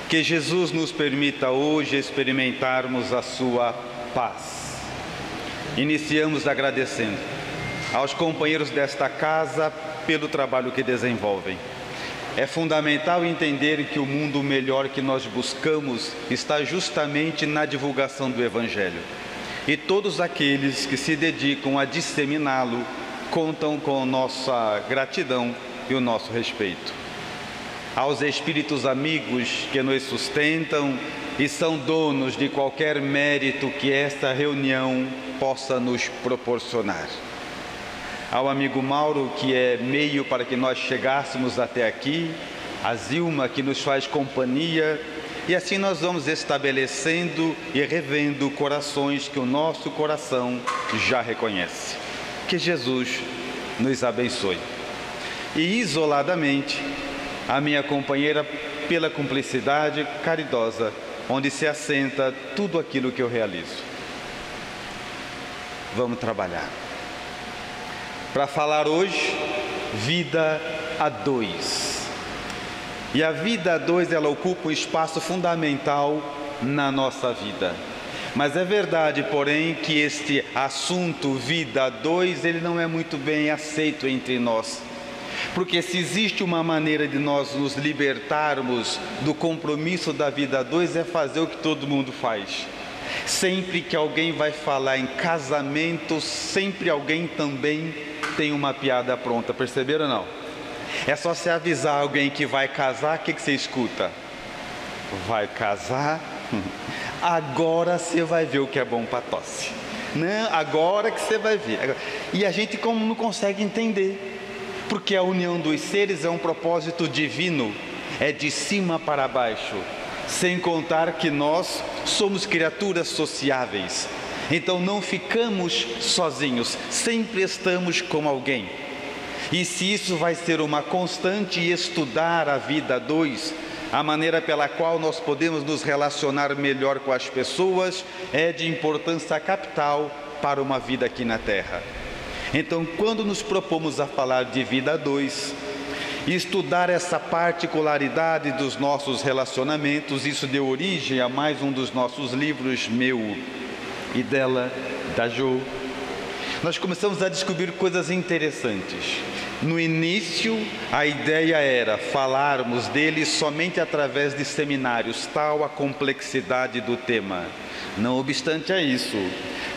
Que Jesus nos permita hoje experimentarmos a sua paz. Iniciamos agradecendo aos companheiros desta casa pelo trabalho que desenvolvem. É fundamental entender que o mundo melhor que nós buscamos está justamente na divulgação do Evangelho. E todos aqueles que se dedicam a disseminá-lo contam com nossa gratidão e o nosso respeito. Aos espíritos amigos que nos sustentam e são donos de qualquer mérito que esta reunião possa nos proporcionar. Ao amigo Mauro, que é meio para que nós chegássemos até aqui, a Zilma, que nos faz companhia, e assim nós vamos estabelecendo e revendo corações que o nosso coração já reconhece. Que Jesus nos abençoe. E isoladamente, a minha companheira, pela cumplicidade caridosa, onde se assenta tudo aquilo que eu realizo. Vamos trabalhar. Para falar hoje, vida a dois. E a vida a dois, ela ocupa um espaço fundamental na nossa vida. Mas é verdade, porém, que este assunto, vida a dois, ele não é muito bem aceito entre nós. Porque se existe uma maneira de nós nos libertarmos do compromisso da vida a dois, é fazer o que todo mundo faz. Sempre que alguém vai falar em casamento, sempre alguém também tem uma piada pronta, perceberam ou não? É só você avisar alguém que vai casar, o que você escuta? Vai casar? Agora você vai ver o que é bom para tosse. Não, agora que você vai ver. E a gente como não consegue entender. Porque a união dos seres é um propósito divino, é de cima para baixo, sem contar que nós somos criaturas sociáveis, então não ficamos sozinhos, sempre estamos com alguém. E se isso vai ser uma constante, estudar a vida a dois, a maneira pela qual nós podemos nos relacionar melhor com as pessoas, é de importância capital para uma vida aqui na Terra. Então, quando nos propomos a falar de vida a dois, estudar essa particularidade dos nossos relacionamentos, isso deu origem a mais um dos nossos livros, meu e dela, da Jo. Nós começamos a descobrir coisas interessantes. No início, a ideia era falarmos dele somente através de seminários, tal a complexidade do tema. Não obstante a isso,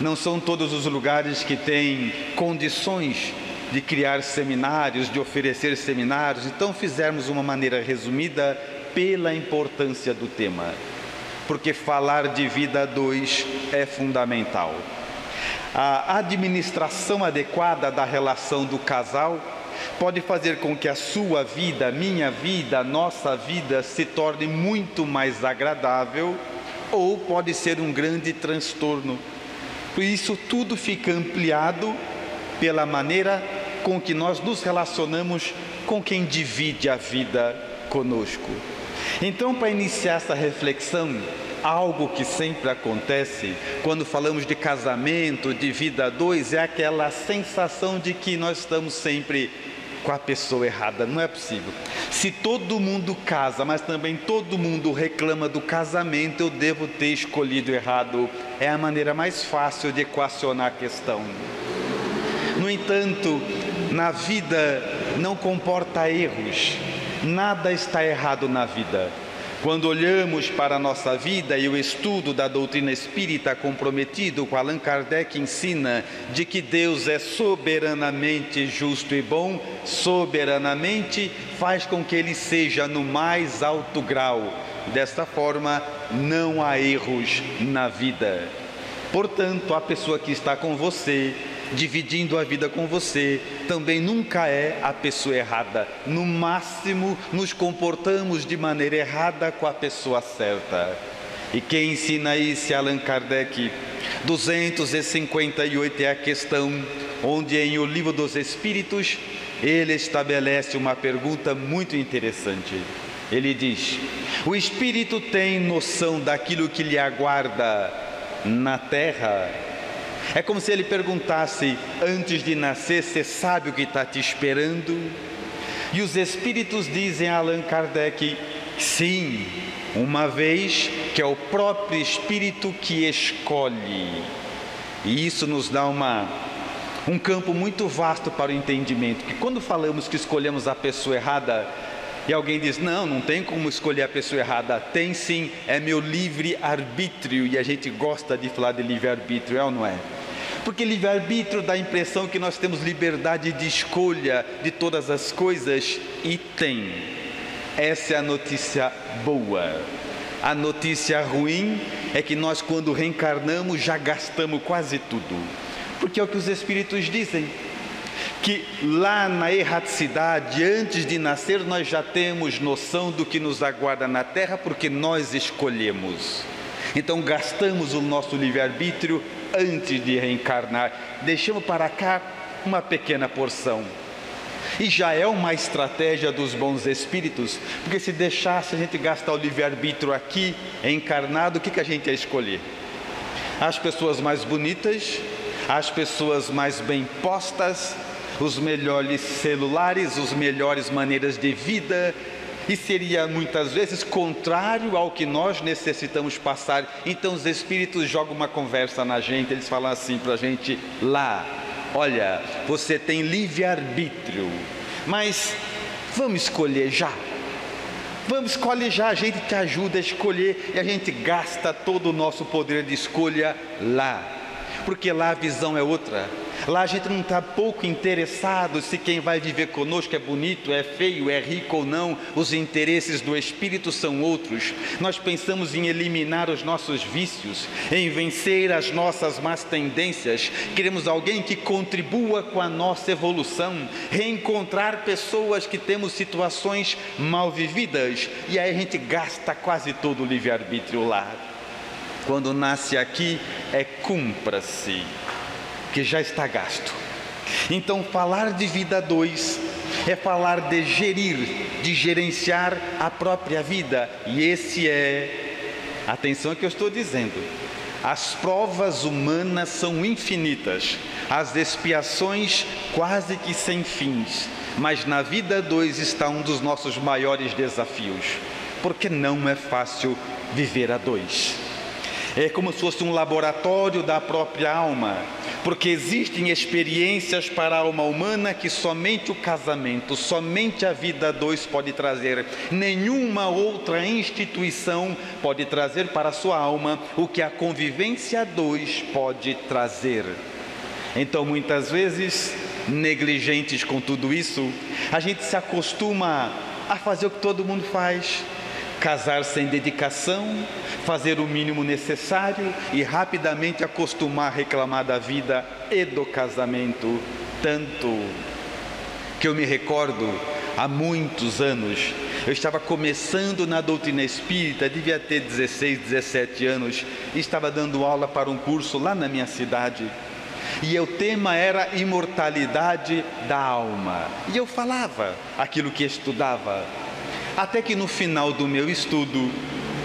não são todos os lugares que têm condições de criar seminários, de oferecer seminários, então fizemos uma maneira resumida pela importância do tema, porque falar de vida a dois é fundamental. A administração adequada da relação do casal pode fazer com que a sua vida, a minha vida, a nossa vida se torne muito mais agradável, ou pode ser um grande transtorno. Por isso tudo fica ampliado pela maneira com que nós nos relacionamos com quem divide a vida conosco. Então, para iniciar essa reflexão, algo que sempre acontece quando falamos de casamento, de vida a dois, é aquela sensação de que nós estamos sempre com a pessoa errada. Não é possível. Se todo mundo casa, mas também todo mundo reclama do casamento, eu devo ter escolhido errado. É a maneira mais fácil de equacionar a questão. No entanto, na vida não comporta erros. Nada está errado na vida. Quando olhamos para a nossa vida e o estudo da doutrina espírita comprometido com Allan Kardec ensina de que Deus é soberanamente justo e bom, soberanamente faz com que Ele seja no mais alto grau. Desta forma, não há erros na vida. Portanto, a pessoa que está com você, dividindo a vida com você, também nunca é a pessoa errada. No máximo, nos comportamos de maneira errada com a pessoa certa. E quem ensina isso é Allan Kardec. 258 é a questão onde em O Livro dos Espíritos ele estabelece uma pergunta muito interessante. Ele diz: o espírito tem noção daquilo que lhe aguarda na terra? É como se ele perguntasse: antes de nascer, você sabe o que está te esperando? E os espíritos dizem a Allan Kardec sim, uma vez que é o próprio Espírito que escolhe. E isso nos dá um campo muito vasto para o entendimento, que quando falamos que escolhemos a pessoa errada, e alguém diz, não tem como escolher a pessoa errada. Tem sim, é meu livre-arbítrio, e a gente gosta de falar de livre-arbítrio, é ou não é? Porque livre-arbítrio dá a impressão que nós temos liberdade de escolha de todas as coisas, e tem. Essa é a notícia boa. A notícia ruim é que nós, quando reencarnamos, já gastamos quase tudo. Porque é o que os Espíritos dizem, que lá na erraticidade, antes de nascer, nós já temos noção do que nos aguarda na Terra, porque nós escolhemos. Então gastamos o nosso livre-arbítrio antes de reencarnar, deixamos para cá uma pequena porção. E já é uma estratégia dos bons espíritos, porque se deixasse a gente gastar o livre-arbítrio aqui, encarnado, o que a gente ia escolher? As pessoas mais bonitas, as pessoas mais bem postas, os melhores celulares, as melhores maneiras de vida, e seria muitas vezes contrário ao que nós necessitamos passar. Então os espíritos jogam uma conversa na gente, eles falam assim para a gente lá, olha, você tem livre-arbítrio, mas vamos escolher já. Vamos escolher já, a gente te ajuda a escolher, e a gente gasta todo o nosso poder de escolha lá, porque lá a visão é outra. Lá a gente não está pouco interessado se quem vai viver conosco é bonito, é feio, é rico ou não. Os interesses do Espírito são outros. Nós pensamos em eliminar os nossos vícios, em vencer as nossas más tendências. Queremos alguém que contribua com a nossa evolução, reencontrar pessoas que temos situações mal vividas, e aí a gente gasta quase todo o livre-arbítrio lá. Quando nasce aqui, cumpra-se, que já está gasto. Então falar de vida 2 é falar de gerir, de gerenciar a própria vida. E esse atenção ao que eu estou dizendo, as provas humanas são infinitas, as expiações quase que sem fins, mas na vida 2 está um dos nossos maiores desafios, porque não é fácil viver a 2. É como se fosse um laboratório da própria alma, porque existem experiências para a alma humana que somente o casamento, somente a vida 2 pode trazer. Nenhuma outra instituição pode trazer para a sua alma o que a convivência 2 pode trazer. Então, muitas vezes, negligentes com tudo isso, a gente se acostuma a fazer o que todo mundo faz. Casar sem dedicação, fazer o mínimo necessário e rapidamente acostumar a reclamar da vida e do casamento. Tanto que eu me recordo, há muitos anos, eu estava começando na doutrina espírita, devia ter 16, 17 anos, e estava dando aula para um curso lá na minha cidade. E o tema era imortalidade da alma. E eu falava aquilo que estudava. Até que no final do meu estudo,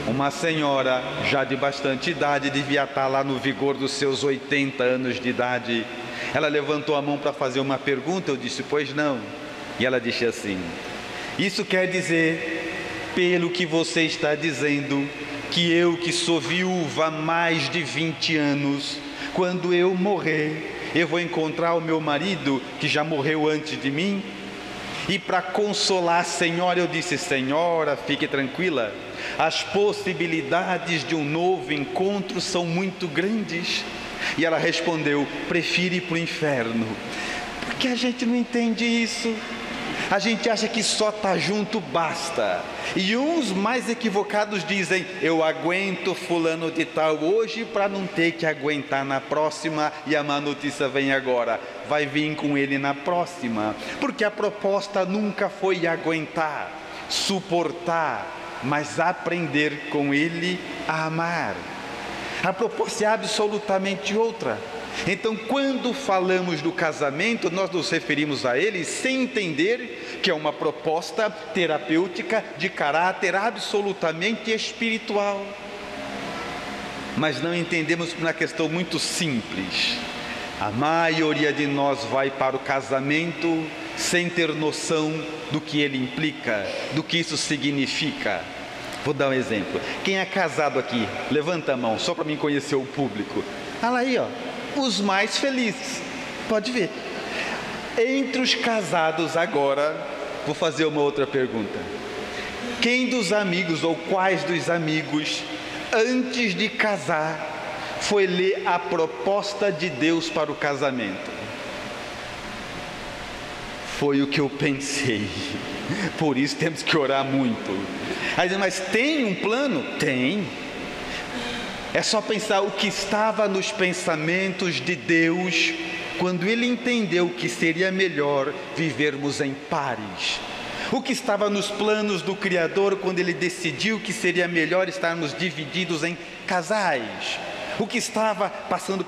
uma senhora já de bastante idade, devia estar lá no vigor dos seus 80 anos de idade, ela levantou a mão para fazer uma pergunta. Eu disse, pois não. E ela disse assim, isso quer dizer, pelo que você está dizendo, que eu que sou viúva há mais de 20 anos, quando eu morrer, eu vou encontrar o meu marido que já morreu antes de mim? E para consolar a senhora, eu disse, senhora, fique tranquila, as possibilidades de um novo encontro são muito grandes. E ela respondeu, prefiro ir para o inferno. Porque a gente não entende isso. A gente acha que só estar junto basta. E uns mais equivocados dizem, eu aguento fulano de tal hoje para não ter que aguentar na próxima, e a má notícia vem agora, vai vir com ele na próxima. Porque a proposta nunca foi aguentar, suportar, mas aprender com ele a amar. A proposta é absolutamente outra. Então, quando falamos do casamento, nós nos referimos a ele sem entender que é uma proposta terapêutica de caráter absolutamente espiritual. Mas não entendemos por uma questão muito simples. A maioria de nós vai para o casamento sem ter noção do que ele implica, do que isso significa. Vou dar um exemplo. Quem é casado aqui? Levanta a mão, só para mim conhecer o público. Olha aí, ó, os mais felizes. Pode ver. Entre os casados agora, vou fazer uma outra pergunta. Quem dos amigos ou quais dos amigos, antes de casar, foi ler a proposta de Deus para o casamento? Foi o que eu pensei. Por isso temos que orar muito. Aí, mas tem um plano? Tem. É só pensar o que estava nos pensamentos de Deus quando Ele entendeu que seria melhor vivermos em pares. O que estava nos planos do Criador quando Ele decidiu que seria melhor estarmos divididos em casais. O que estava passando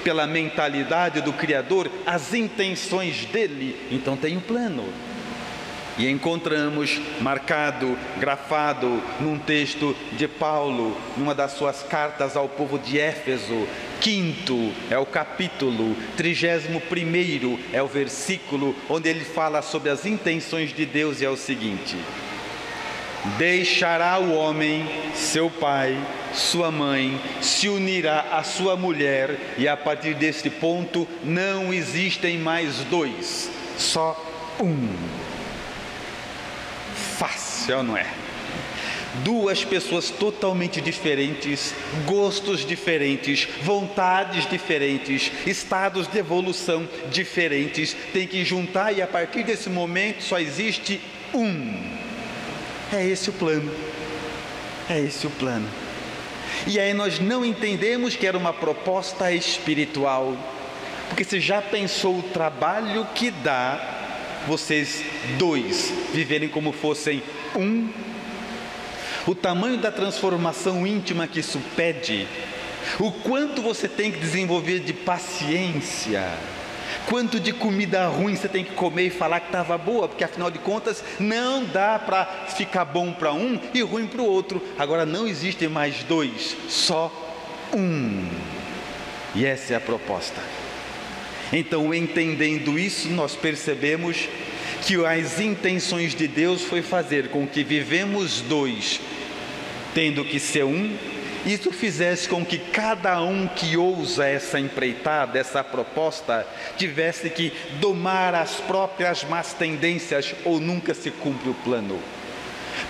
pela mentalidade do Criador, as intenções dele. Então tem um plano. E encontramos marcado, grafado num texto de Paulo, numa das suas cartas ao povo de Éfeso, 5º é o capítulo, 31º é o versículo, onde ele fala sobre as intenções de Deus, e é o seguinte: deixará o homem seu pai, sua mãe, se unirá à sua mulher, e a partir deste ponto não existem mais dois, só um. Fácil, não é? Duas pessoas totalmente diferentes, gostos diferentes, vontades diferentes, estados de evolução diferentes, tem que juntar, e a partir desse momento só existe um. É esse o plano. É esse o plano. E aí nós não entendemos que era uma proposta espiritual, porque você já pensou o trabalho que dá vocês dois viverem como fossem um? O tamanho da transformação íntima que isso pede, o quanto você tem que desenvolver de paciência, quanto de comida ruim você tem que comer e falar que estava boa, porque afinal de contas não dá para ficar bom para um e ruim para o outro. Agora não existem mais dois, só um. E essa é a proposta. Então, entendendo isso, nós percebemos que as intenções de Deus foi fazer com que vivemos dois, tendo que ser um. Isso fizesse com que cada um que ousa essa empreitada, essa proposta, tivesse que domar as próprias más tendências, ou nunca se cumpre o plano.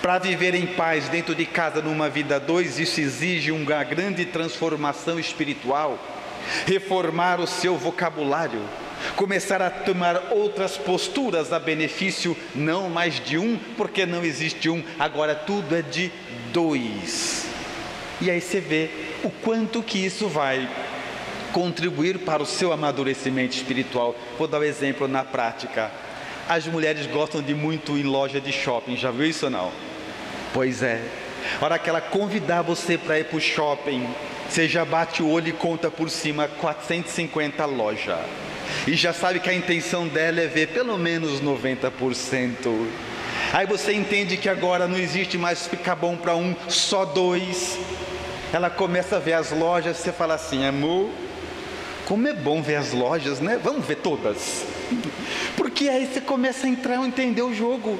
Para viver em paz dentro de casa numa vida dois, isso exige uma grande transformação espiritual. Reformar o seu vocabulário, começar a tomar outras posturas a benefício não mais de um, porque não existe um, agora tudo é de dois. E aí você vê o quanto que isso vai contribuir para o seu amadurecimento espiritual. Vou dar um exemplo na prática. As mulheres gostam de muito ir em loja de shopping, já viu isso ou não? Pois é, a hora que ela convidar você para ir para o shopping, você já bate o olho e conta por cima 450 lojas. E já sabe que a intenção dela é ver pelo menos 90%. Aí você entende que agora não existe mais ficar bom para um, só dois. Ela começa a ver as lojas, você fala assim: amor, como é bom ver as lojas, né? Vamos ver todas. Porque aí você começa a entrar e entender o jogo.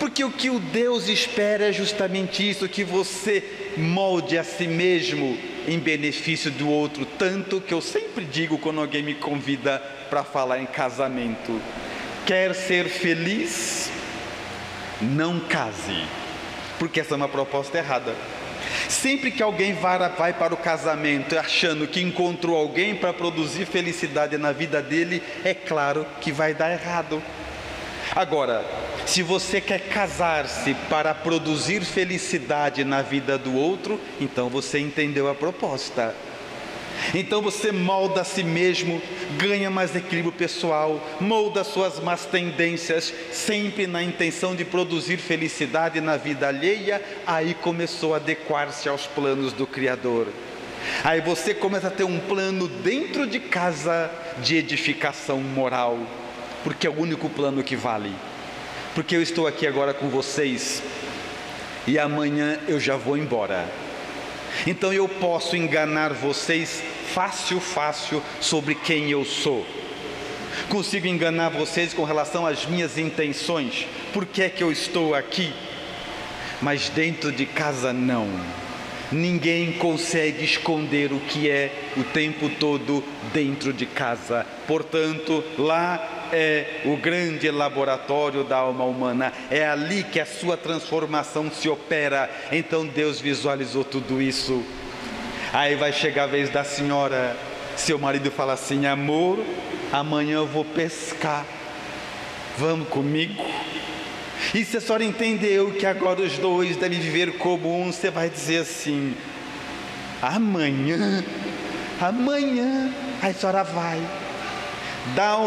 Porque o que o Deus espera é justamente isso, que você molde a si mesmo em benefício do outro. Tanto que eu sempre digo quando alguém me convida para falar em casamento: quer ser feliz? Não case, porque essa é uma proposta errada. Sempre que alguém vai para o casamento achando que encontrou alguém para produzir felicidade na vida dele, é claro que vai dar errado. Agora, se você quer casar-se para produzir felicidade na vida do outro, então você entendeu a proposta. Então você molda a si mesmo, ganha mais equilíbrio pessoal, molda suas más tendências, sempre na intenção de produzir felicidade na vida alheia. Aí começou a adequar-se aos planos do Criador. Aí você começa a ter um plano dentro de casa de edificação moral, porque é o único plano que vale. Porque eu estou aqui agora com vocês e amanhã eu já vou embora. Então eu posso enganar vocês fácil sobre quem eu sou. Consigo enganar vocês com relação às minhas intenções. Por que é que eu estou aqui? mas dentro de casa não. Ninguém consegue esconder o que é o tempo todo dentro de casa. Portanto, lá é o grande laboratório da alma humana. É ali que a sua transformação se opera. Então Deus visualizou tudo isso. Aí vai chegar a vez da senhora. Seu marido fala assim: amor, amanhã eu vou pescar. Vamos comigo? E se a senhora entendeu que agora os dois devem viver como um, você vai dizer assim: amanhã, aí a senhora vai.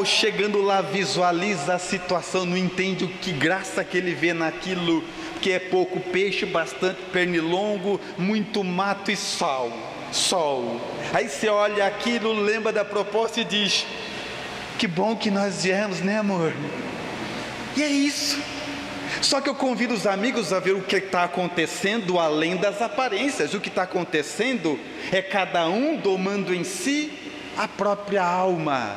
Chegando lá, visualiza a situação, não entende o que graça que ele vê naquilo, que é pouco peixe, bastante pernilongo, muito mato e sol. Aí você olha aquilo, lembra da proposta e diz: que bom que nós viemos, né, amor? E é isso. Só que eu convido os amigos a ver o que está acontecendo além das aparências. O que está acontecendo é cada um domando em si a própria alma,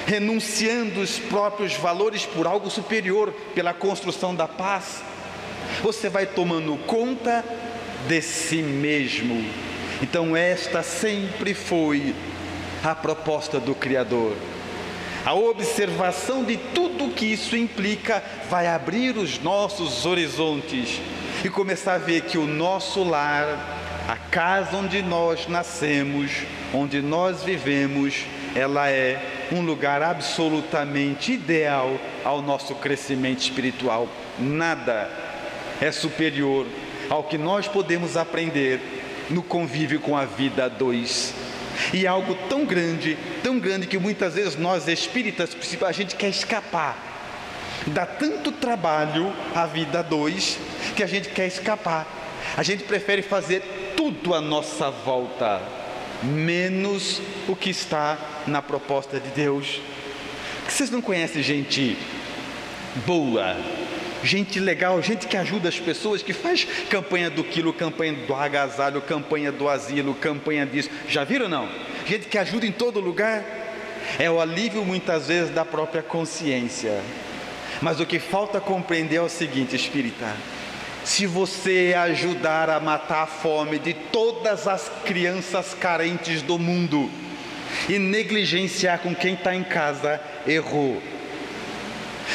renunciando os próprios valores por algo superior, pela construção da paz. Você vai tomando conta de si mesmo. Então esta sempre foi a proposta do Criador. A observação de tudo que isso implica vai abrir os nossos horizontes e começar a ver que o nosso lar, a casa onde nós nascemos, onde nós vivemos, ela é um lugar absolutamente ideal ao nosso crescimento espiritual. Nada é superior ao que nós podemos aprender no convívio com a vida a dois. E algo tão grande que muitas vezes nós espíritas, a gente quer escapar. Dá tanto trabalho a vida a dois que a gente quer escapar. A gente prefere fazer tudo à nossa volta, menos o que está na proposta de Deus. Vocês não conhecem gente boa, gente legal, gente que ajuda as pessoas, que faz campanha do quilo, campanha do agasalho, campanha do asilo, campanha disso? Já viram, não? Gente que ajuda em todo lugar. É o alívio muitas vezes da própria consciência. Mas o que falta compreender é o seguinte, espírita: se você ajudar a matar a fome de todas as crianças carentes do mundo e negligenciar com quem está em casa, errou.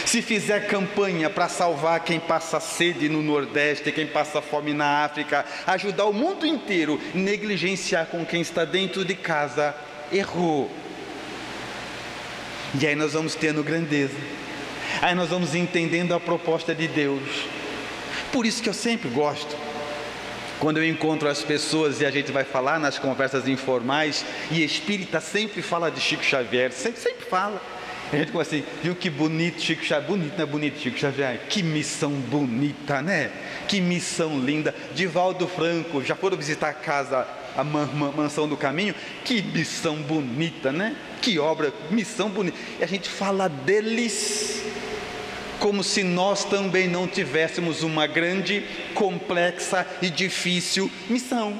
Se fizer campanha para salvar quem passa sede no Nordeste, quem passa fome na África, ajudar o mundo inteiro, negligenciar com quem está dentro de casa, errou. E aí nós vamos tendo grandeza, aí nós vamos entendendo a proposta de Deus. Por isso que eu sempre gosto, quando eu encontro as pessoas e a gente vai falar nas conversas informais, e espírita sempre fala de Chico Xavier, sempre fala. A gente começa assim: viu que bonito Chico Xavier? Bonito, não é bonito Chico Xavier? Que missão bonita, né? Que missão linda. Divaldo Franco, já foram visitar a casa, a mansão do caminho? Que missão bonita, né? Que obra, missão bonita. E a gente fala deles como se nós também não tivéssemos uma grande, complexa e difícil missão.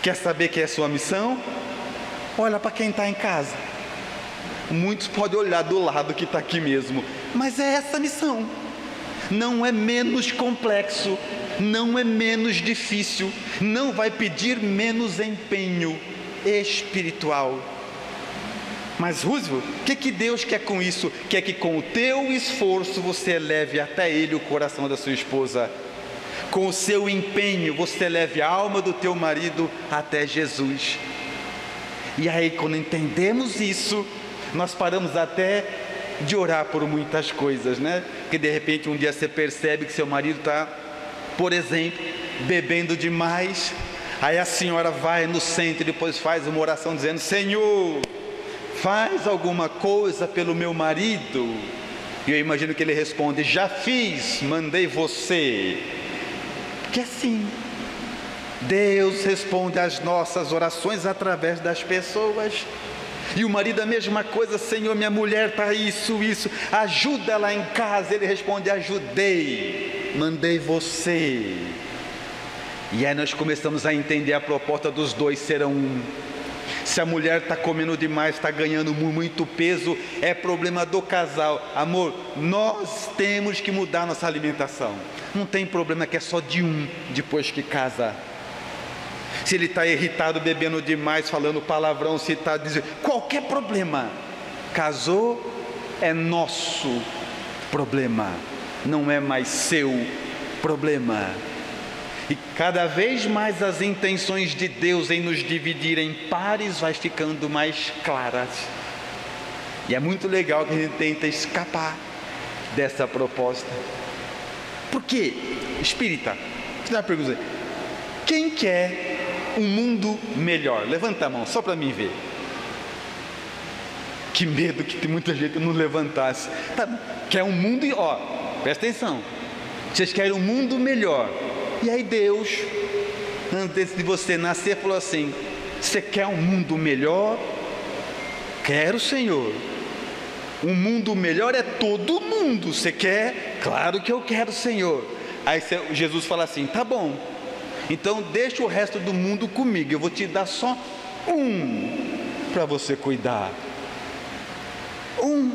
Quer saber que é a sua missão? Olha para quem está em casa. Muitos podem olhar do lado que está aqui mesmo, mas é essa missão. Não é menos complexo, não é menos difícil, não vai pedir menos empenho espiritual. Mas Roosevelt, o que Deus quer com isso? Quer que com o teu esforço você eleve até Ele o coração da sua esposa. Com o seu empenho você eleve a alma do teu marido até Jesus. E aí, quando entendemos isso, nós paramos até de orar por muitas coisas, né? Porque de repente um dia você percebe que seu marido está, por exemplo, bebendo demais. Aí a senhora vai no centro e depois faz uma oração dizendo: Senhor, faz alguma coisa pelo meu marido. E eu imagino que ele responde: já fiz, mandei você. Porque assim, Deus responde às nossas orações através das pessoas. E o marido a mesma coisa: Senhor, minha mulher está isso, ajuda ela em casa. Ele responde: ajudei, mandei você. E aí nós começamos a entender a proposta dos dois serão um. Se a mulher está comendo demais, está ganhando muito peso, é problema do casal. Amor, nós temos que mudar nossa alimentação. Não tem problema que é só de um depois que casa. Se ele está irritado, bebendo demais, falando palavrão, se está dizendo qualquer problema, casou, é nosso problema, não é mais seu problema. E cada vez mais as intenções de Deus em nos dividir em pares vai ficando mais claras. E é muito legal que a gente tenta escapar dessa proposta. Por quê? Espírita, vou te dar uma pergunta. Quem quer um mundo melhor? Levanta a mão, só para mim ver. Que medo que tem muita gente não levantasse. Tá, quer um mundo, ó, presta atenção. Vocês querem um mundo melhor. E aí Deus, antes de você nascer, falou assim: você quer um mundo melhor? Quero, Senhor. Um mundo melhor é todo mundo. Você quer? Claro que eu quero, Senhor. Aí Jesus fala assim: tá bom, então deixa o resto do mundo comigo, eu vou te dar só um para você cuidar. Um.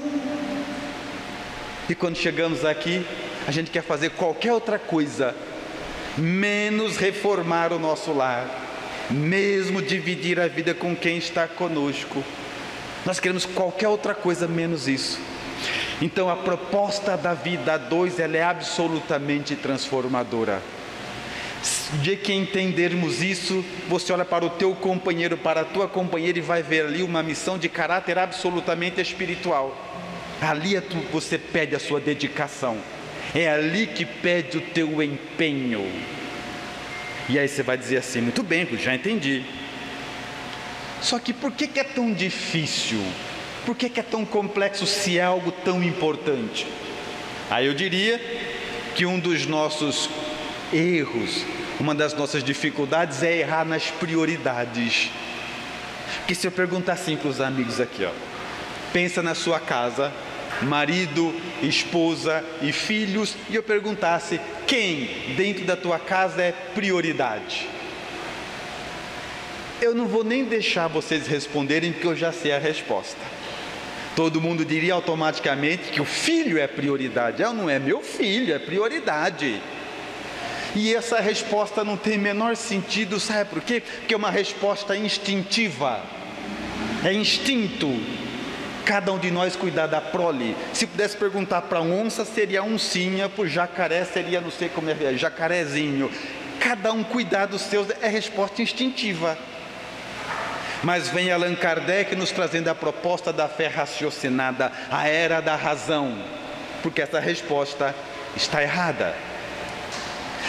E quando chegamos aqui, a gente quer fazer qualquer outra coisa menos reformar o nosso lar, mesmo dividir a vida com quem está conosco. Nós queremos qualquer outra coisa menos isso. Então a proposta da vida a dois, ela é absolutamente transformadora. No dia que entendermos isso, você olha para o teu companheiro, para a tua companheira, e vai ver ali uma missão de caráter absolutamente espiritual. Ali você pede a sua dedicação, é ali que pede o teu empenho. E aí você vai dizer assim: muito bem, já entendi. Só que por que é tão difícil? Por que é tão complexo se é algo tão importante? Aí eu diria que um dos nossos erros, uma das nossas dificuldades é errar nas prioridades. Porque se eu perguntar assim para os amigos aqui, ó, pensa na sua casa, marido, esposa e filhos, e eu perguntasse: quem dentro da tua casa é prioridade? Eu não vou nem deixar vocês responderem, porque eu já sei a resposta. Todo mundo diria automaticamente que o filho é prioridade. Não é meu filho, é prioridade. E essa resposta não tem menor sentido, sabe por quê? Porque é uma resposta instintiva. É instinto. Cada um de nós cuidar da prole. Se pudesse perguntar para a onça, seria oncinha, para o jacaré seria, não sei como é, jacarezinho. Cada um cuidar dos seus, é resposta instintiva. Mas vem Allan Kardec nos trazendo a proposta da fé raciocinada, a era da razão, porque essa resposta está errada.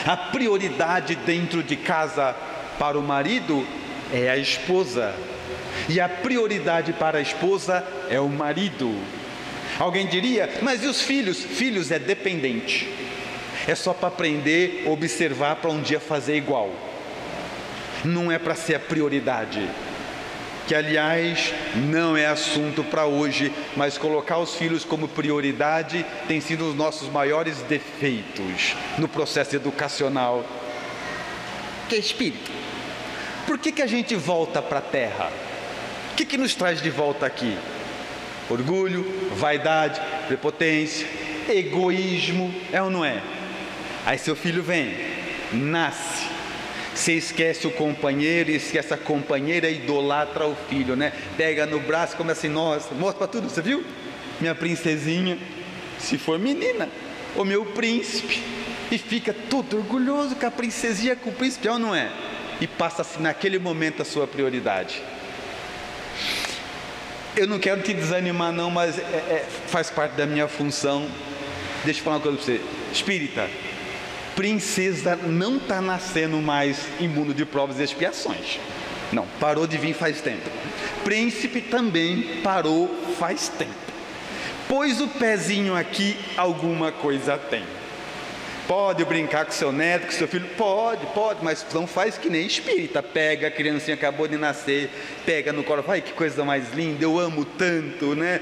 A prioridade dentro de casa para o marido é a esposa, e a prioridade para a esposa é o marido. Alguém diria: mas e os filhos? Filhos é dependente, é só para aprender, observar, para um dia fazer igual. Não é para ser a prioridade. Que aliás não é assunto para hoje, mas colocar os filhos como prioridade tem sido um dos nossos maiores defeitos no processo educacional. Que espírito? Por que a gente volta para a terra? O que nos traz de volta aqui? Orgulho, vaidade, prepotência, egoísmo, é ou não é? Aí seu filho vem, nasce, você esquece o companheiro, e esquece a companheira, idolatra o filho, né? Pega no braço e começa assim: nossa, mostra para tudo, você viu? Minha princesinha, se for menina, o meu príncipe. E fica todo orgulhoso com a princesinha, com o príncipe, ou não é? E passa-se naquele momento a sua prioridade. Eu não quero te desanimar não, mas faz parte da minha função. Deixa eu falar uma coisa para você. Espírita, princesa não está nascendo mais em mundo de provas e expiações. Não, parou de vir faz tempo. Príncipe também parou faz tempo. Pôs o pezinho aqui, alguma coisa tem. Pode brincar com seu neto, com seu filho? Pode, mas não faz que nem espírita. Pega a criancinha, acabou de nascer, pega no colo, vai, que coisa mais linda, eu amo tanto, né?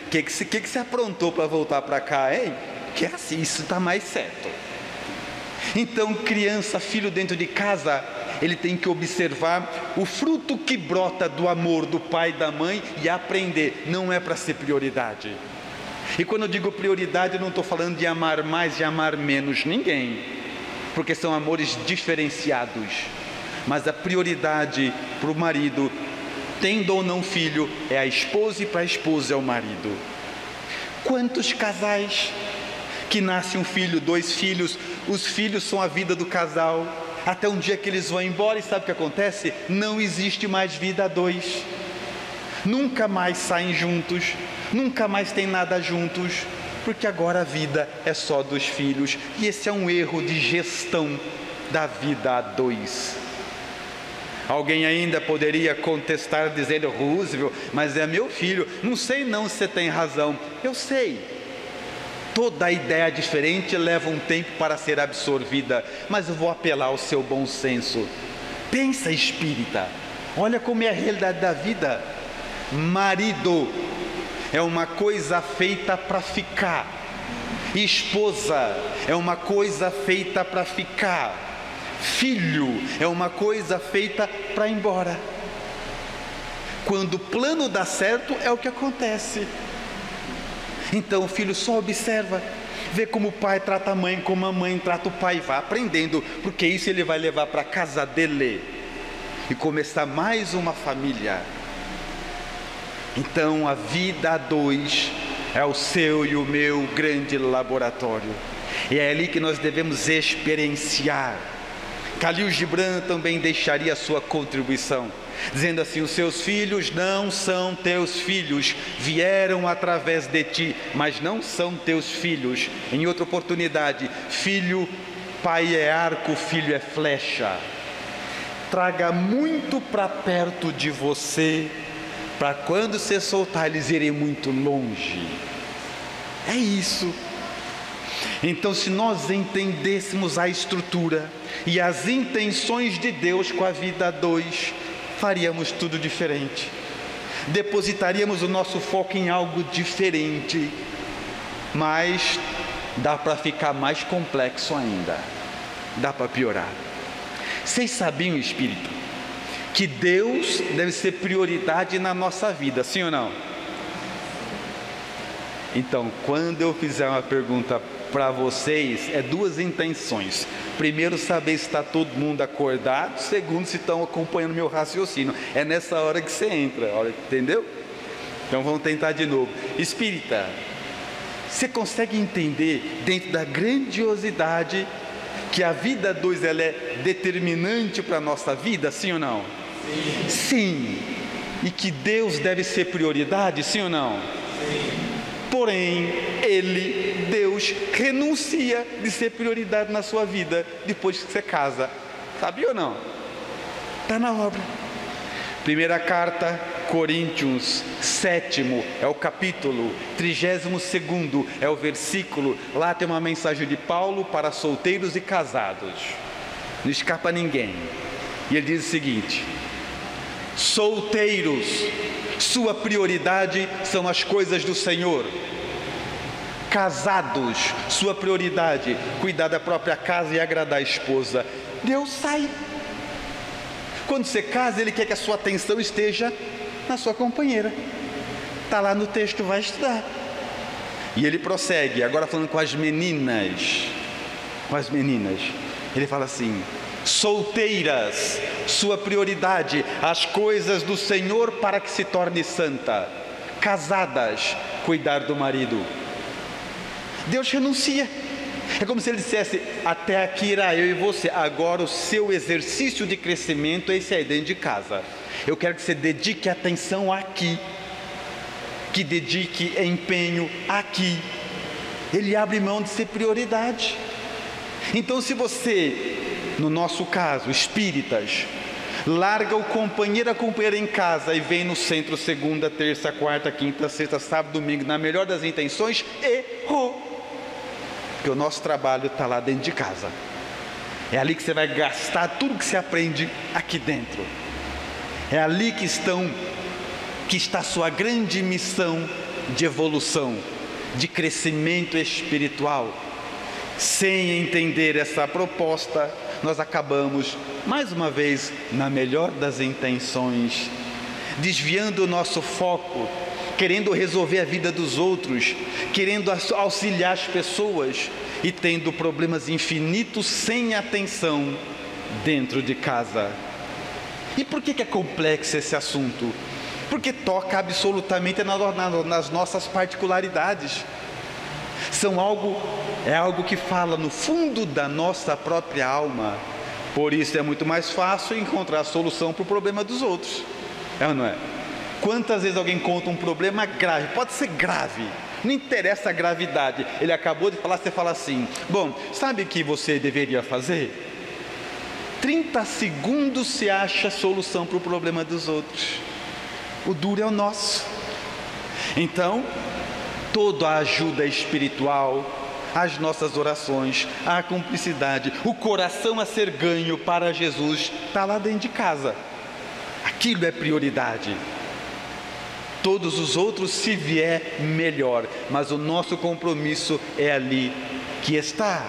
O que você aprontou para voltar para cá, hein? Que é assim, isso está mais certo. Então, criança, filho dentro de casa ele tem que observar o fruto que brota do amor do pai e da mãe e aprender, não é para ser prioridade. E quando eu digo prioridade, eu não estou falando de amar mais e amar menos ninguém, porque são amores diferenciados. Mas a prioridade para o marido, tendo ou não filho, é a esposa, e para a esposa é o marido. Quantos casais que nasce um filho, 2 filhos, os filhos são a vida do casal, até um dia que eles vão embora, e sabe o que acontece? Não existe mais vida a 2, nunca mais saem juntos, nunca mais tem nada juntos, porque agora a vida é só dos filhos, e esse é um erro de gestão da vida a 2. Alguém ainda poderia contestar dizendo, Roosevelt, mas é meu filho. Não sei não se você tem razão. Eu sei. Toda ideia diferente leva um tempo para ser absorvida, mas eu vou apelar ao seu bom senso. Pensa, espírita, olha como é a realidade da vida. Marido é uma coisa feita para ficar. Esposa é uma coisa feita para ficar. Filho é uma coisa feita para ir embora. Quando o plano dá certo, é o que acontece. Então o filho só observa, vê como o pai trata a mãe, como a mãe trata o pai, e vai aprendendo, porque isso ele vai levar para a casa dele e começar mais uma família. Então a vida a 2 é o seu e o meu grande laboratório, e é ali que nós devemos experienciar. Khalil Gibran também deixaria a sua contribuição, dizendo assim, os seus filhos não são teus filhos, vieram através de ti, mas não são teus filhos. Em outra oportunidade, filho, pai é arco, filho é flecha. Traga muito para perto de você, para quando você soltar, eles irem muito longe. É isso. Então, se nós entendêssemos a estrutura e as intenções de Deus com a vida a 2, faríamos tudo diferente. Depositaríamos o nosso foco em algo diferente. Mas dá para ficar mais complexo ainda. Dá para piorar. Vocês sabiam, espírito, que Deus deve ser prioridade na nossa vida, sim ou não? Então, quando eu fizer uma pergunta para vocês, é 2 intenções. Primeiro, saber se está todo mundo acordado. Segundo, se estão acompanhando meu raciocínio. É nessa hora que você entra, entendeu? Então vamos tentar de novo. Espírita, você consegue entender, dentro da grandiosidade, que a vida 2 ela é determinante para a nossa vida, sim ou não? Sim. Sim. E que Deus deve ser prioridade, sim ou não? Sim. Porém, Deus renuncia de ser prioridade na sua vida depois que você casa. Sabia ou não? Está na obra. Primeira carta, Coríntios, 7º, é o capítulo, 32º, é o versículo. Lá tem uma mensagem de Paulo para solteiros e casados. Não escapa ninguém. E ele diz o seguinte: solteiros, sua prioridade são as coisas do Senhor. Casados, sua prioridade, cuidar da própria casa e agradar a esposa. Deus sai. Quando você casa, Ele quer que a sua atenção esteja na sua companheira. Está lá no texto, vai estudar. E Ele prossegue, agora falando com as meninas. Ele fala assim: solteiras, sua prioridade, as coisas do Senhor para que se torne santa. Casadas, cuidar do marido. Deus renuncia. É como se Ele dissesse: até aqui irá eu e você, agora o seu exercício de crescimento é esse aí dentro de casa. Eu quero que você dedique atenção aqui, que dedique empenho aqui. Ele abre mão de ser prioridade. Então, se você, no nosso caso, espíritas, larga o companheiro, a companheira em casa e vem no centro segunda, terça, quarta, quinta, sexta, sábado, domingo, na melhor das intenções, errou. Porque o nosso trabalho está lá dentro de casa. É ali que você vai gastar tudo que você aprende aqui dentro. É ali que está a sua grande missão de evolução, de crescimento espiritual. Sem entender essa proposta, nós acabamos, mais uma vez, na melhor das intenções, desviando o nosso foco, querendo resolver a vida dos outros, querendo auxiliar as pessoas e tendo problemas infinitos sem atenção dentro de casa. E por que é complexo esse assunto? Porque toca absolutamente nas nossas particularidades. É algo que fala no fundo da nossa própria alma. Por isso é muito mais fácil encontrar a solução para o problema dos outros. É ou não é? Quantas vezes alguém conta um problema grave, pode ser grave, não interessa a gravidade, ele acabou de falar, você fala assim: bom, sabe o que você deveria fazer? 30 segundos se acha a solução para o problema dos outros. O duro é o nosso. Então, toda a ajuda espiritual, as nossas orações, a cumplicidade, o coração a ser ganho para Jesus, está lá dentro de casa. Aquilo é prioridade. Todos os outros, se vier, melhor, mas o nosso compromisso é ali que está.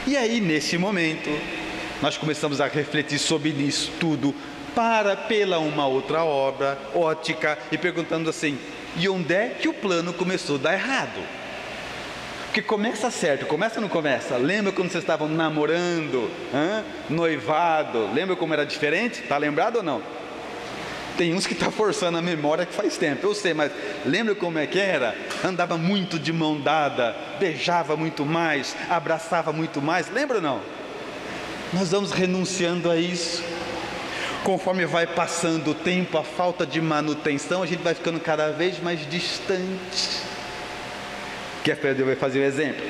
E aí, nesse momento, nós começamos a refletir sobre isso tudo, pela uma outra ótica, e perguntando assim: e onde é que o plano começou a dar errado? Porque começa certo, começa ou não começa? Lembra quando vocês estavam namorando, noivado? Lembra como era diferente? Está lembrado ou não? Tem uns que estão forçando a memória que faz tempo, eu sei, mas lembra como é que era? Andava muito de mão dada, beijava muito mais, abraçava muito mais, lembra ou não? Nós vamos renunciando a isso. Conforme vai passando o tempo, a falta de manutenção, a gente vai ficando cada vez mais distante. Quer fazer um exemplo?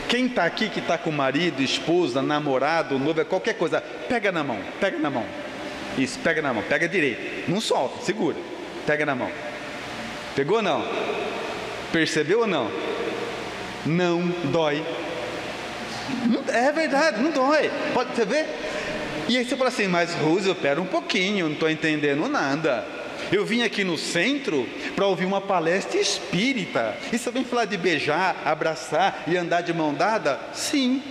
Quem está aqui, que está com marido, esposa, namorado, noiva, qualquer coisa, pega na mão. Isso, pega na mão, pega direito, não solta, segura, pega na mão. Pegou ou não? Percebeu ou não? Não dói. É verdade, não dói. Pode você ver? E aí você fala assim: mas Rose, eu pera um pouquinho, eu não estou entendendo nada. Eu vim aqui no centro para ouvir uma palestra espírita, e você vem falar de beijar, abraçar e andar de mão dada? Sim,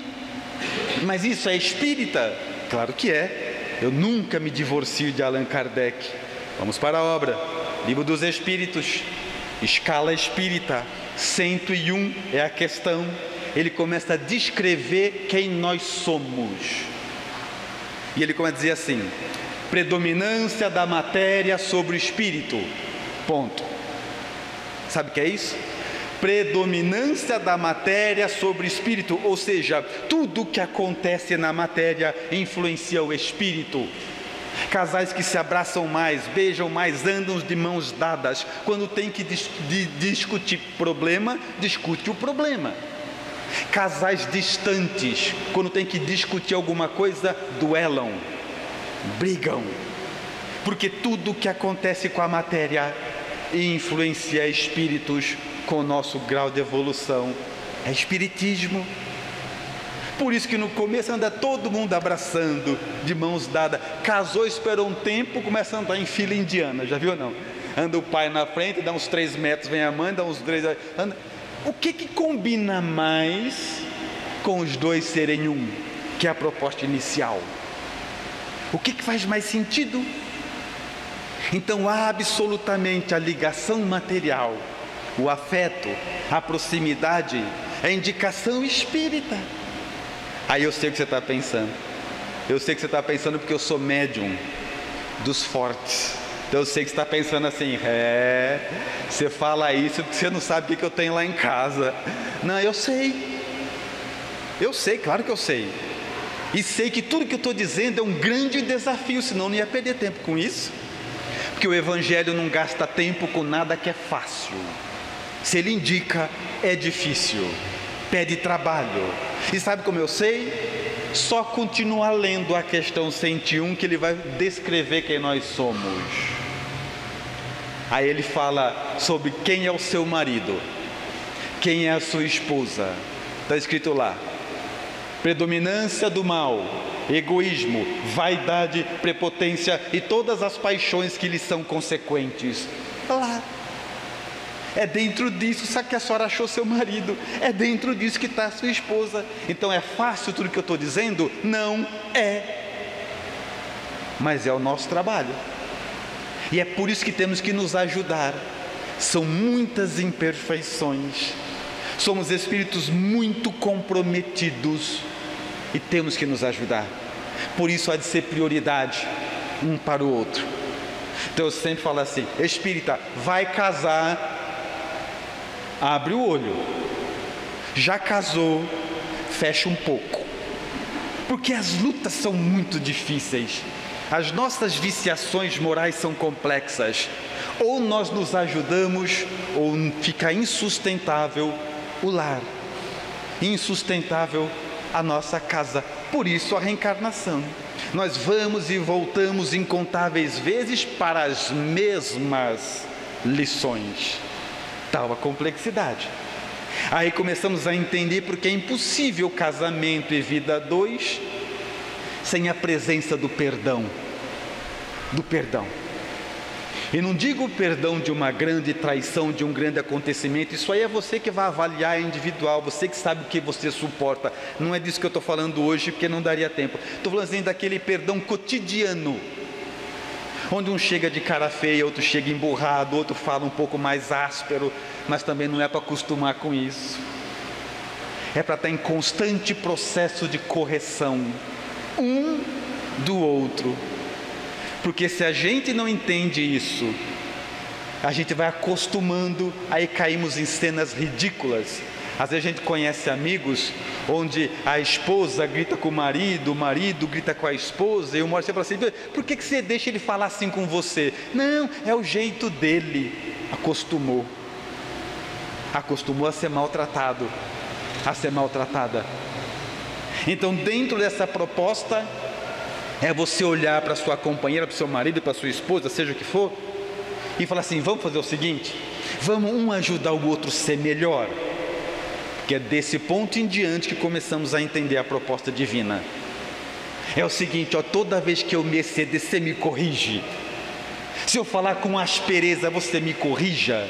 mas isso é espírita? Claro que é. Eu nunca me divorcio de Allan Kardec. Vamos para a obra, Livro dos Espíritos, escala espírita, 101 é a questão. Ele começa a descrever quem nós somos, e ele começa a dizer assim: predominância da matéria sobre o espírito, ponto. Sabe o que é isso? Predominância da matéria sobre o espírito, ou seja, tudo que acontece na matéria influencia o espírito. Casais que se abraçam mais, beijam mais, andam de mãos dadas. Quando tem que discutir problema, discute o problema. Casais distantes, quando tem que discutir alguma coisa, duelam, brigam, porque tudo que acontece com a matéria influencia espíritos com o nosso grau de evolução. É espiritismo. Por isso que no começo anda todo mundo abraçando, de mãos dadas. Casou, esperou um tempo, começa a andar em fila indiana, já viu ou não? Anda o pai na frente, dá uns 3 metros, vem a mãe, dá uns 3, anda. O que combina mais com os dois serem um, que é a proposta inicial? O que faz mais sentido? Então há absolutamente a ligação material, o afeto, a proximidade, a indicação espírita. Aí eu sei o que você está pensando. Eu sei que você está pensando porque eu sou médium dos fortes. Então eu sei que você está pensando assim: você fala isso porque você não sabe o que eu tenho lá em casa. Não, eu sei, claro que eu sei. E sei que tudo que eu estou dizendo é um grande desafio, senão não ia perder tempo com isso. Porque o Evangelho não gasta tempo com nada que é fácil. Se ele indica, é difícil, pede trabalho. E sabe como eu sei? Só continuar lendo a questão 101 que ele vai descrever quem nós somos. Aí ele fala sobre quem é o seu marido, quem é a sua esposa. Está escrito lá: predominância do mal, egoísmo, vaidade, prepotência e todas as paixões que lhes são consequentes. Lá. É dentro disso, sabe que a senhora achou seu marido? É dentro disso que está a sua esposa. Então é fácil tudo que eu estou dizendo? Não é. Mas é o nosso trabalho. E é por isso que temos que nos ajudar. São muitas imperfeições. Somos espíritos muito comprometidos e temos que nos ajudar. Por isso há de ser prioridade um para o outro. Então eu sempre falo assim: espírita, vai casar, abre o olho. Já casou, fecha um pouco. Porque as lutas são muito difíceis. As nossas viciações morais são complexas. Ou nós nos ajudamos, ou fica insustentável o lar, insustentável a nossa casa. Por isso a reencarnação. Nós vamos e voltamos incontáveis vezes para as mesmas lições. Tal a complexidade. Aí começamos a entender porque é impossível casamento e vida a dois sem a presença do perdão. Do perdão. E não digo o perdão de uma grande traição, de um grande acontecimento. Isso aí é você que vai avaliar, é individual. Você que sabe o que você suporta. Não é disso que eu estou falando hoje, porque não daria tempo. Estou falando assim daquele perdão cotidiano, onde um chega de cara feia, outro chega emburrado, outro fala um pouco mais áspero. Mas também não é para acostumar com isso. É para estar em constante processo de correção um do outro. Porque se a gente não entende isso, a gente vai acostumando, aí caímos em cenas ridículas. Às vezes a gente conhece amigos onde a esposa grita com o marido grita com a esposa, e o marido fala assim: por que você deixa ele falar assim com você? Não, é o jeito dele. Acostumou a ser maltratado, a ser maltratada. Então, dentro dessa proposta, é você olhar para sua companheira, para o seu marido, para sua esposa, seja o que for, e falar assim: vamos fazer o seguinte, vamos um ajudar o outro a ser melhor. Porque é desse ponto em diante que começamos a entender a proposta divina. É o seguinte, toda vez que eu me exceder, você me corrige. Se eu falar com aspereza, você me corrija,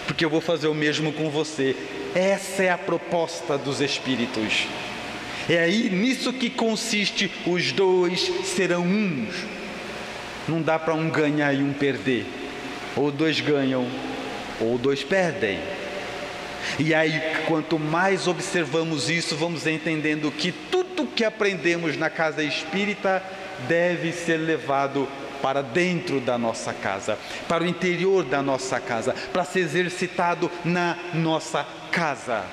porque eu vou fazer o mesmo com você. Essa é a proposta dos espíritos. É aí nisso que consiste: os dois serão uns. Não dá para um ganhar e um perder. Ou dois ganham, ou dois perdem. E aí, quanto mais observamos isso, vamos entendendo que tudo que aprendemos na casa espírita deve ser levado para dentro da nossa casa, para o interior da nossa casa, para ser exercitado na nossa casa.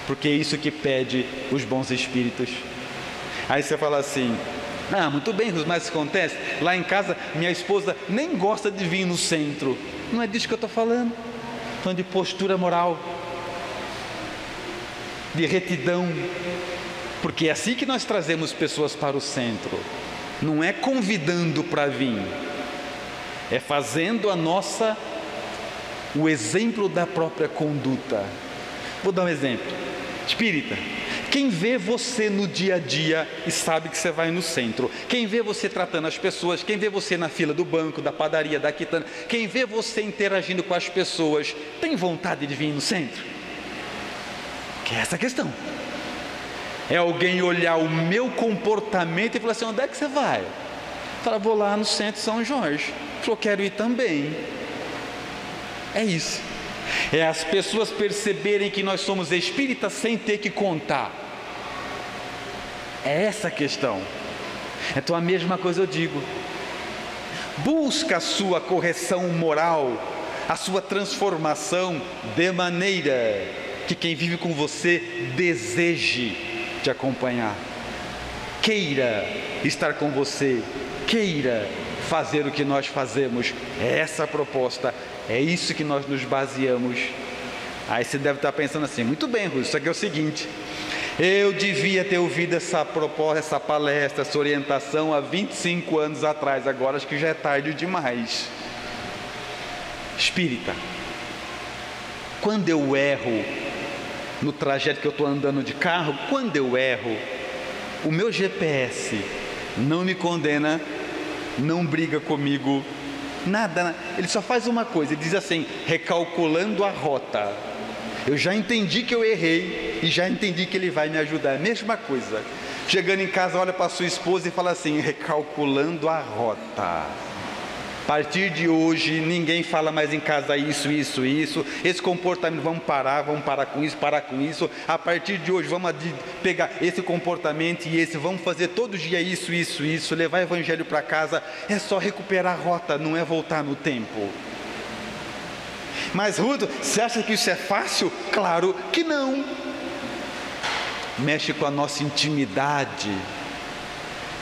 Porque é isso que pede os bons espíritos. Aí você fala assim: muito bem, mas acontece, lá em casa minha esposa nem gosta de vir no centro. Não é disso que eu estou falando. Estou falando de postura moral, de retidão. Porque é assim que nós trazemos pessoas para o centro. Não é convidando para vir, é fazendo o exemplo da própria conduta. Vou dar um exemplo. Espírita, quem vê você no dia a dia e sabe que você vai no centro, quem vê você tratando as pessoas, quem vê você na fila do banco, da padaria, da quitanda, quem vê você interagindo com as pessoas, tem vontade de vir no centro? Que é essa a questão. É alguém olhar o meu comportamento e falar assim: onde é que você vai? Fala: vou lá no centro de São Jorge. Falou: quero ir também. É isso. É as pessoas perceberem que nós somos espíritas sem ter que contar. É essa a questão. Então a mesma coisa eu digo: busca a sua correção moral, a sua transformação, de maneira que quem vive com você deseje te acompanhar, queira estar com você, queira fazer o que nós fazemos. É essa a proposta, é isso que nós nos baseamos. Aí você deve estar pensando assim: muito bem, Rússio, isso aqui é o seguinte, eu devia ter ouvido essa proposta, essa palestra, essa orientação há 25 anos atrás, agora acho que já é tarde demais. Espírita, quando eu erro no trajeto que eu estou andando de carro, quando eu erro, o meu GPS não me condena, não briga comigo, Nada. Ele só faz uma coisa, ele diz assim: recalculando a rota. Eu já entendi que eu errei e já entendi que ele vai me ajudar. É a mesma coisa. Chegando em casa, olha para sua esposa e fala assim: recalculando a rota. A partir de hoje, ninguém fala mais em casa isso. Esse comportamento, vamos parar com isso. A partir de hoje, vamos pegar esse comportamento e esse, vamos fazer todo dia isso. Levar o evangelho para casa. É só recuperar a rota, não é voltar no tempo. Mas Ruth, você acha que isso é fácil? Claro que não. Mexe com a nossa intimidade,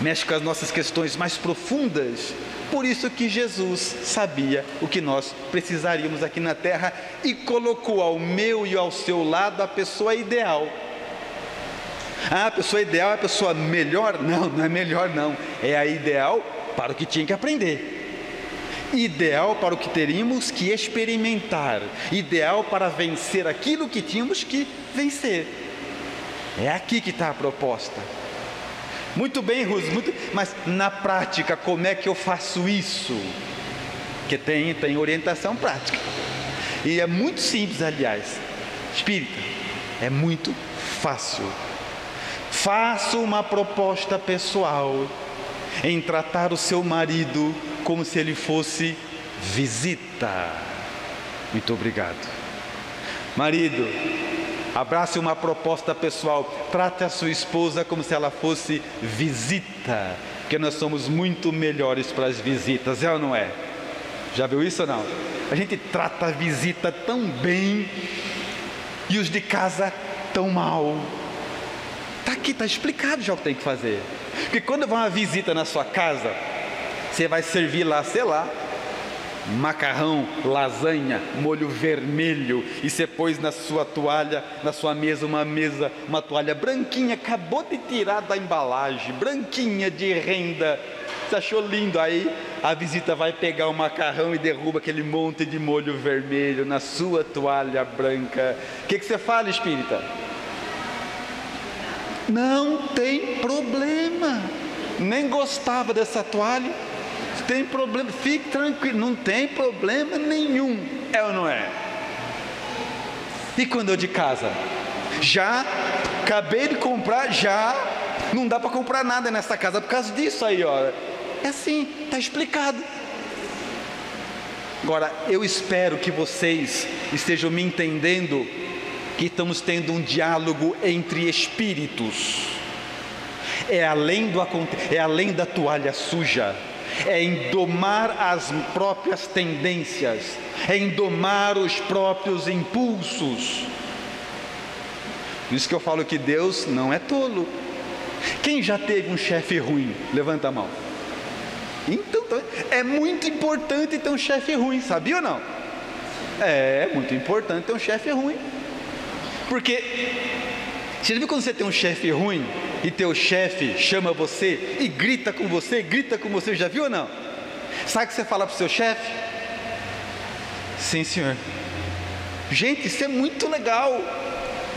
mexe com as nossas questões mais profundas. Por isso que Jesus sabia o que nós precisaríamos aqui na terra e colocou ao meu e ao seu lado a pessoa ideal. A pessoa ideal é a pessoa melhor? Não, não é melhor não. É a ideal para o que tinha que aprender. Ideal para o que teríamos que experimentar. Ideal para vencer aquilo que tínhamos que vencer. É aqui que está a proposta. Muito bem, Ruth, mas na prática, como é que eu faço isso? Porque tem orientação prática. E é muito simples, aliás. Espírita, é muito fácil. Faça uma proposta pessoal em tratar o seu marido como se ele fosse visita. Muito obrigado. Marido, abrace uma proposta pessoal. Trate a sua esposa como se ela fosse visita, porque nós somos muito melhores para as visitas, é ou não é? Já viu isso ou não? A gente trata a visita tão bem e os de casa tão mal. Está aqui, está explicado já o que tem que fazer. Porque quando vai uma visita na sua casa, você vai servir lá, sei lá, macarrão, lasanha, molho vermelho, e você pôs na sua toalha, na sua mesa, uma toalha branquinha, acabou de tirar da embalagem, branquinha de renda, você achou lindo. Aí a visita vai pegar o macarrão e derruba aquele monte de molho vermelho na sua toalha branca. O que você fala, espírita? Não tem problema, nem gostava dessa toalha. Tem problema, fique tranquilo, não tem problema nenhum, é ou não é? E quando eu de casa? Já acabei de comprar, já não dá para comprar nada nessa casa por causa disso aí, ó. É assim, está explicado. Agora, eu espero que vocês estejam me entendendo, que estamos tendo um diálogo entre espíritos. É além da toalha suja. É em domar as próprias tendências, é em domar os próprios impulsos. Por isso que eu falo que Deus não é tolo. Quem já teve um chefe ruim? Levanta a mão. Então, é muito importante ter um chefe ruim, sabia ou não? É muito importante ter um chefe ruim. Porque, você já viu quando você tem um chefe ruim e teu chefe chama você e grita com você, já viu ou não? Sabe o que você fala para o seu chefe? Sim, senhor. Gente, isso é muito legal.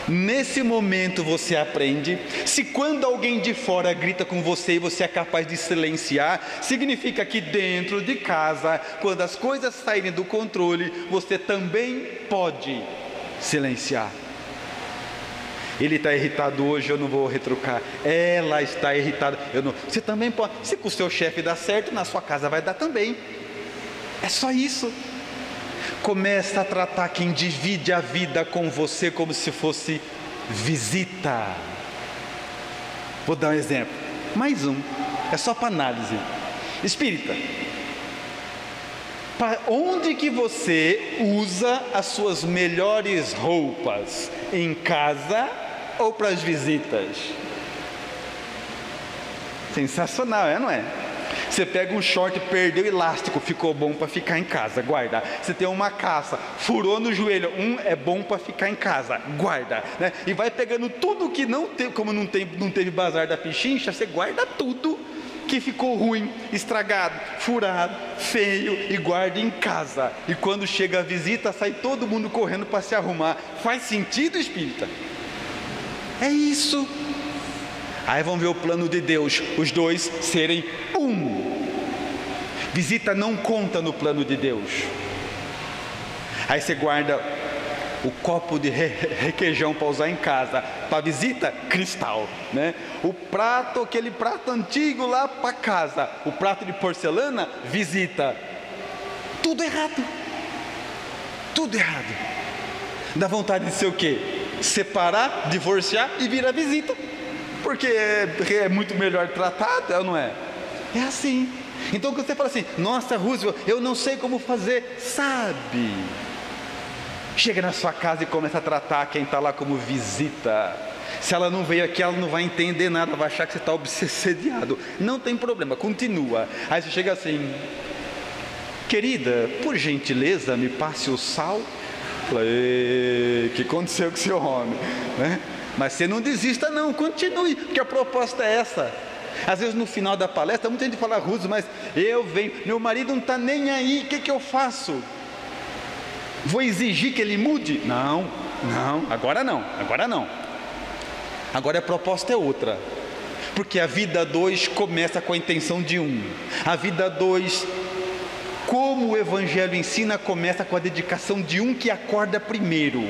Nesse momento você aprende, se quando alguém de fora grita com você e você é capaz de silenciar, significa que dentro de casa, quando as coisas saírem do controle, você também pode silenciar. Ele está irritado hoje, eu não vou retrucar. Ela está irritada, eu não. Você também pode. Se com o seu chefe dá certo, na sua casa vai dar também. É só isso. Começa a tratar quem divide a vida com você como se fosse visita. Vou dar um exemplo. Mais um. É só para análise. Espírita, para onde que você usa as suas melhores roupas? Em casa ou para as visitas? Sensacional, não é? Você pega um short, perdeu o elástico, ficou bom para ficar em casa, guarda. Você tem uma calça, furou no joelho, é bom para ficar em casa, guarda, né? E vai pegando tudo que não tem, como não teve bazar da pichincha, você guarda tudo que ficou ruim, estragado, furado, feio, e guarda em casa. E quando chega a visita, sai todo mundo correndo para se arrumar. Faz sentido, espírita? É isso. Aí vamos ver o plano de Deus, os dois serem um. Visita não conta no plano de Deus. Aí você guarda o copo de requeijão para usar em casa. Para visita, cristal, né? O prato, aquele prato antigo lá para casa. O prato de porcelana, visita. Tudo errado. Tudo errado. Dá vontade de ser o quê? Separar, divorciar e virar visita. Porque é muito melhor tratado, não é? É assim. Então quando você fala assim, nossa, Roosevelt, eu não sei como fazer, sabe? Chega na sua casa e começa a tratar quem está lá como visita. Se ela não veio aqui, ela não vai entender nada, vai achar que você está obsediado. Não tem problema, continua. Aí você chega assim, querida, por gentileza, me passe o sal. Falei, o que aconteceu com o seu homem? Né? Mas você não desista não, continue, porque a proposta é essa. Às vezes no final da palestra, muita gente fala, Russo, mas eu venho, meu marido não está nem aí, o que eu faço? Vou exigir que ele mude? Não, agora não. Agora a proposta é outra. Porque a vida 2 começa com a intenção de 1. A vida 2, como o Evangelho ensina, começa com a dedicação de 1 que acorda primeiro.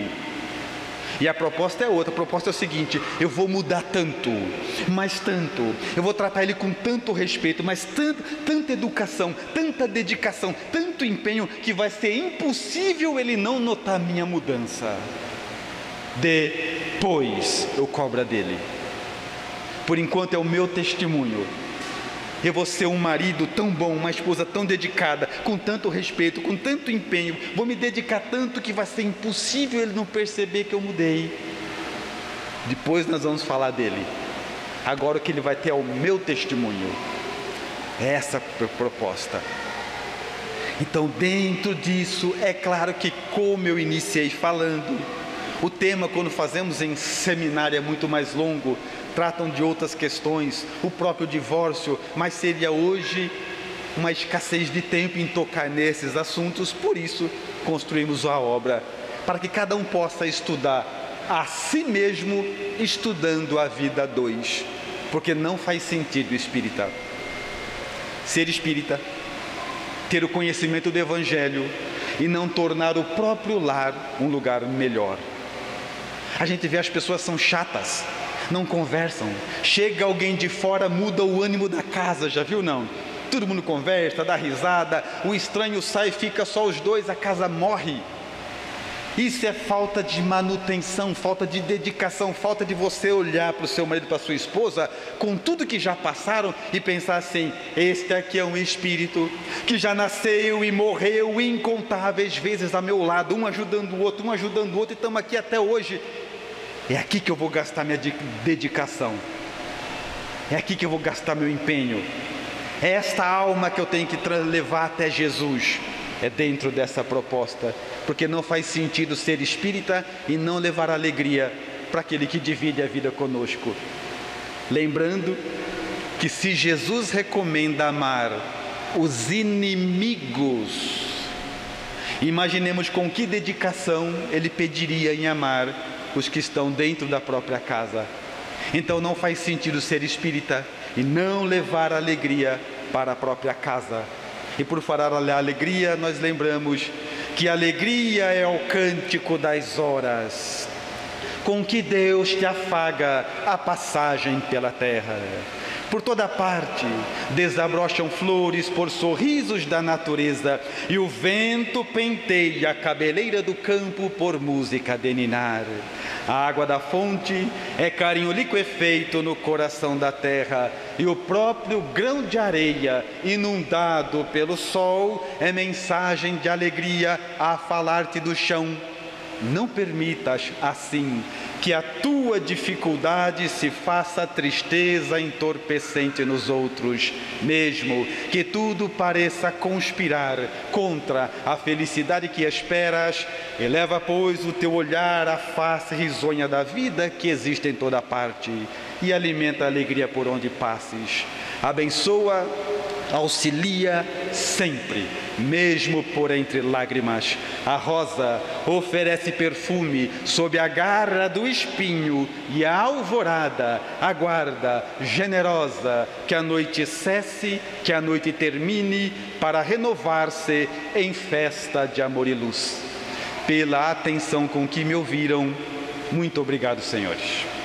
E a proposta é outra, a proposta é o seguinte, eu vou mudar tanto, mas tanto, eu vou tratar ele com tanto respeito, mas tanta educação, tanta dedicação, tanto empenho, que vai ser impossível ele não notar a minha mudança. Depois eu cobro dele. Por enquanto é o meu testemunho. Eu vou ser um marido tão bom, uma esposa tão dedicada, com tanto respeito, com tanto empenho, vou me dedicar tanto que vai ser impossível ele não perceber que eu mudei. Depois nós vamos falar dele. Agora o que ele vai ter é o meu testemunho. Essa é a proposta. Então dentro disso, é claro que como eu iniciei falando, o tema quando fazemos em seminário é muito mais longo, tratam de outras questões, o próprio divórcio, mas seria hoje uma escassez de tempo em tocar nesses assuntos, por isso construímos a obra, para que cada um possa estudar a si mesmo, estudando a vida 2, porque não faz sentido espírita, ser espírita, ter o conhecimento do Evangelho e não tornar o próprio lar um lugar melhor. A gente vê as pessoas são chatas, não conversam, chega alguém de fora, muda o ânimo da casa, já viu não? Todo mundo conversa, dá risada, o estranho sai, fica só os dois, a casa morre. Isso é falta de manutenção, falta de dedicação, falta de você olhar para o seu marido, para a sua esposa, com tudo que já passaram e pensar assim, este aqui é um espírito que já nasceu e morreu incontáveis vezes a meu lado, um ajudando o outro, e estamos aqui até hoje. É aqui que eu vou gastar minha dedicação, é aqui que eu vou gastar meu empenho, é esta alma que eu tenho que levar até Jesus, é dentro dessa proposta, porque não faz sentido ser espírita e não levar alegria para aquele que divide a vida conosco. Lembrando que se Jesus recomenda amar os inimigos, imaginemos com que dedicação ele pediria em amar os que estão dentro da própria casa. Então não faz sentido ser espírita e não levar alegria para a própria casa. E por falar a alegria, nós lembramos que alegria é o cântico das horas, com que Deus te afaga a passagem pela terra. Por toda parte desabrocham flores por sorrisos da natureza, e o vento penteia a cabeleira do campo por música de ninar. A água da fonte é carinho liquefeito no coração da terra, e o próprio grão de areia, inundado pelo sol, é mensagem de alegria a falar-te do chão. Não permitas, assim, que a tua dificuldade se faça tristeza entorpecente nos outros, mesmo que tudo pareça conspirar contra a felicidade que esperas. Eleva, pois, o teu olhar à face risonha da vida que existe em toda parte e alimenta a alegria por onde passes. Abençoa auxilia sempre, mesmo por entre lágrimas. A rosa oferece perfume sob a garra do espinho, e a alvorada aguarda, generosa, que a noite cesse, que a noite termine, para renovar-se em festa de amor e luz. Pela atenção com que me ouviram, muito obrigado, senhores.